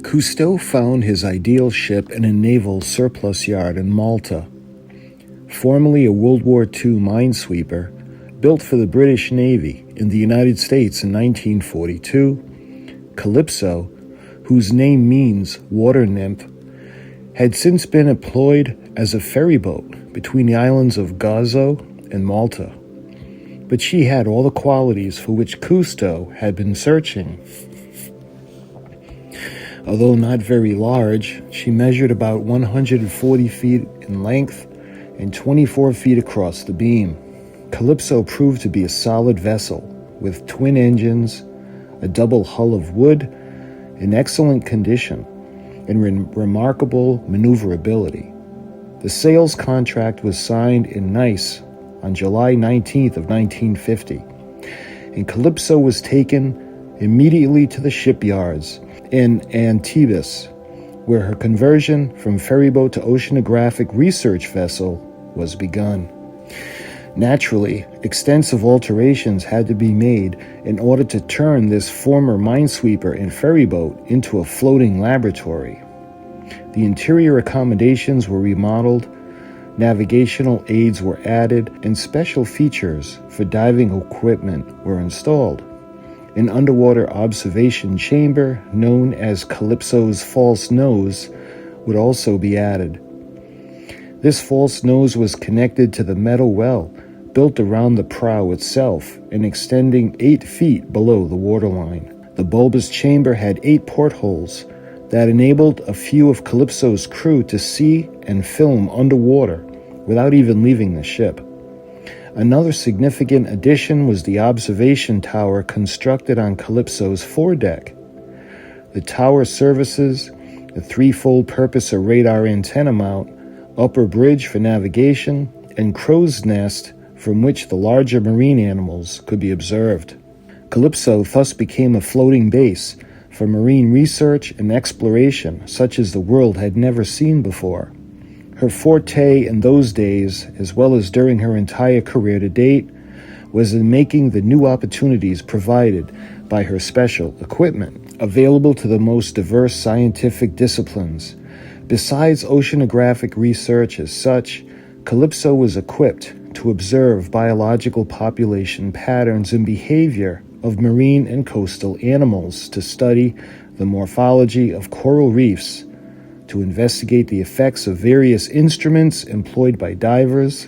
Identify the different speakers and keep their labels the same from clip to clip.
Speaker 1: Cousteau found his ideal ship in a naval surplus yard in Malta. Formerly a World War II minesweeper, built for the British Navy in the United States in 1942, Calypso, whose name means water nymph, had since been employed as a ferry boat between the islands of Gozo and Malta. But she had all the qualities for which Cousteau had been searching. Although not very large, she measured about 140 feet in length and 24 feet across the beam. Calypso proved to be a solid vessel with twin engines, a double hull of wood, in excellent condition, and remarkable maneuverability. The sales contract was signed in Nice on July 19th of 1950, and Calypso was taken immediately to the shipyards in Antibes, where her conversion from ferryboat to oceanographic research vessel was begun. Naturally, extensive alterations had to be made in order to turn this former minesweeper and ferryboat into a floating laboratory. The interior accommodations were remodeled, navigational aids were added, and special features for diving equipment were installed. An underwater observation chamber, known as Calypso's false nose, would also be added. This false nose was connected to the metal well built around the prow itself and extending 8 feet below the waterline. The bulbous chamber had 8 portholes that enabled a few of Calypso's crew to see and film underwater without even leaving the ship. Another significant addition was the observation tower constructed on Calypso's foredeck. The tower services a threefold purpose: a radar antenna mount, upper bridge for navigation, and crow's nest from which the larger marine animals could be observed. Calypso thus became a floating base for marine research and exploration such as the world had never seen before. Her forte in those days, as well as during her entire career to date, was in making the new opportunities provided by her special equipment available to the most diverse scientific disciplines. Besides oceanographic research as such, Calypso was equipped to observe biological population patterns and behavior of marine and coastal animals, to study the morphology of coral reefs, to investigate the effects of various instruments employed by divers,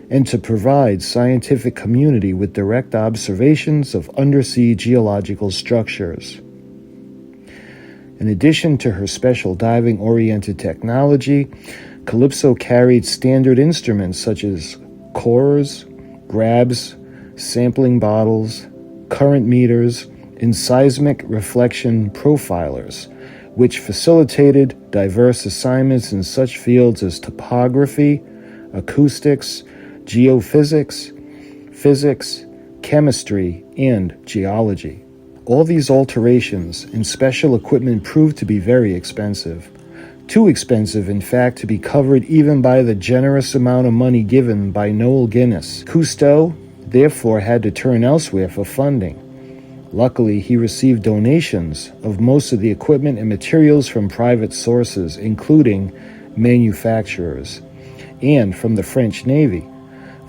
Speaker 1: and to provide scientific community with direct observations of undersea geological structures. In addition to her special diving-oriented technology, Calypso carried standard instruments such as corers, grabs, sampling bottles, current meters, and seismic reflection profilers, which facilitated diverse assignments in such fields as topography, acoustics, geophysics, physics, chemistry, and geology. All these alterations in special equipment proved to be very expensive. Too expensive, in fact, to be covered even by the generous amount of money given by Noel Guinness. Cousteau, therefore, had to turn elsewhere for funding. Luckily, he received donations of most of the equipment and materials from private sources, including manufacturers, and from the French Navy.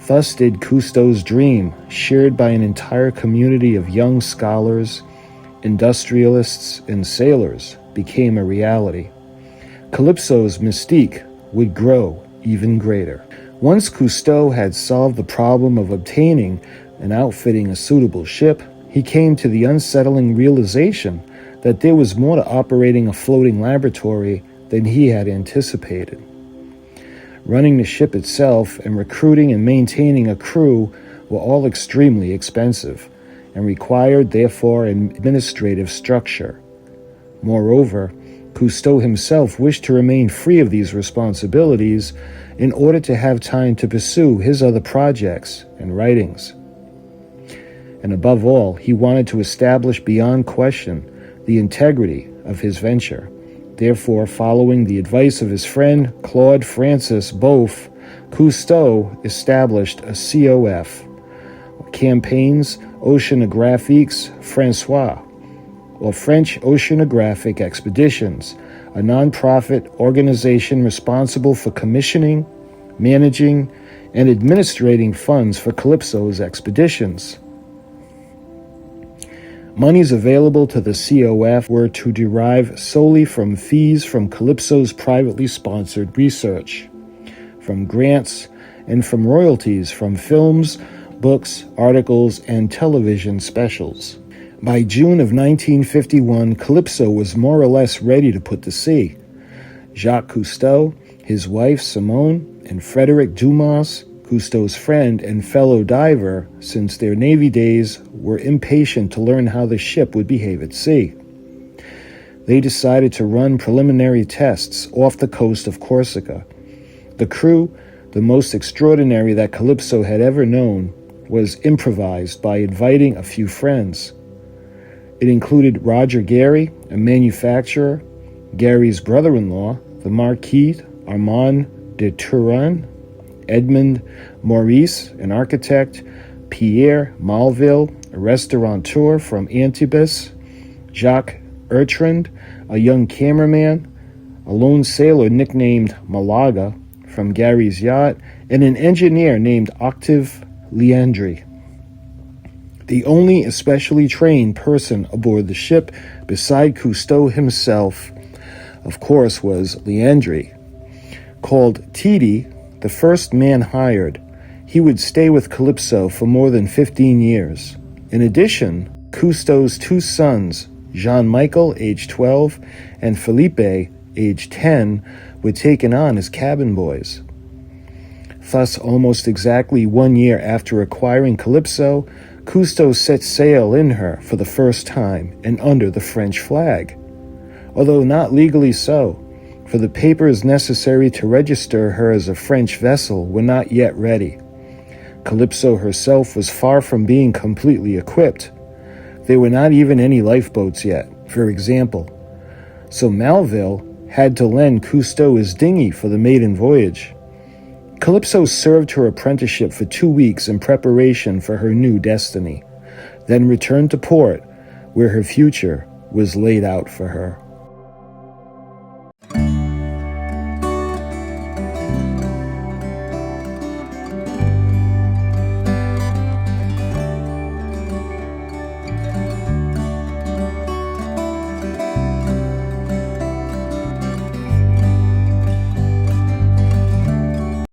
Speaker 1: Thus did Cousteau's dream, shared by an entire community of young scholars, industrialists, and sailors, became a reality. Calypso's mystique would grow even greater. Once Cousteau had solved the problem of obtaining and outfitting a suitable ship, he came to the unsettling realization that there was more to operating a floating laboratory than he had anticipated. Running the ship itself and recruiting and maintaining a crew were all extremely expensive and required, therefore, an administrative structure. Moreover, Cousteau himself wished to remain free of these responsibilities in order to have time to pursue his other projects and writings. And above all, he wanted to establish beyond question the integrity of his venture. Therefore, following the advice of his friend Claude Francis Beauf, Cousteau established a COF, Campagnes Oceanographiques Françaises, or French Oceanographic Expeditions, a non-profit organization responsible for commissioning, managing, and administrating funds for Calypso's expeditions. Monies available to the COF were to derive solely from fees from Calypso's privately sponsored research, from grants, and from royalties from films, books, articles, and television specials. By June of 1951, Calypso was more or less ready to put to sea. Jacques Cousteau, his wife Simone, and Frederic Dumas, Cousteau's friend and fellow diver since their Navy days, were impatient to learn how the ship would behave at sea. They decided to run preliminary tests off the coast of Corsica. The crew, the most extraordinary that Calypso had ever known, was improvised by inviting a few friends. It included Roger Gary, a manufacturer, Gary's brother-in-law, the Marquis Armand de Turenne, Edmond Maurice, an architect, Pierre Malville, a restaurateur from Antibes, Jacques Ertrand, a young cameraman, a lone sailor nicknamed Malaga from Gary's yacht, and an engineer named Octave Leandri. The only especially trained person aboard the ship beside Cousteau himself, of course, was Leandri. Called Titi, the first man hired, he would stay with Calypso for more than 15 years. In addition, Cousteau's two sons, Jean-Michel, age 12, and Philippe, age 10, were taken on as cabin boys. Thus, almost exactly 1 year after acquiring Calypso, Cousteau set sail in her for the first time and under the French flag. Although not legally so, for the papers necessary to register her as a French vessel were not yet ready. Calypso herself was far from being completely equipped. There were not even any lifeboats yet, for example. So Malville had to lend Cousteau his dinghy for the maiden voyage. Calypso served her apprenticeship for 2 weeks in preparation for her new destiny, then returned to port, where her future was laid out for her.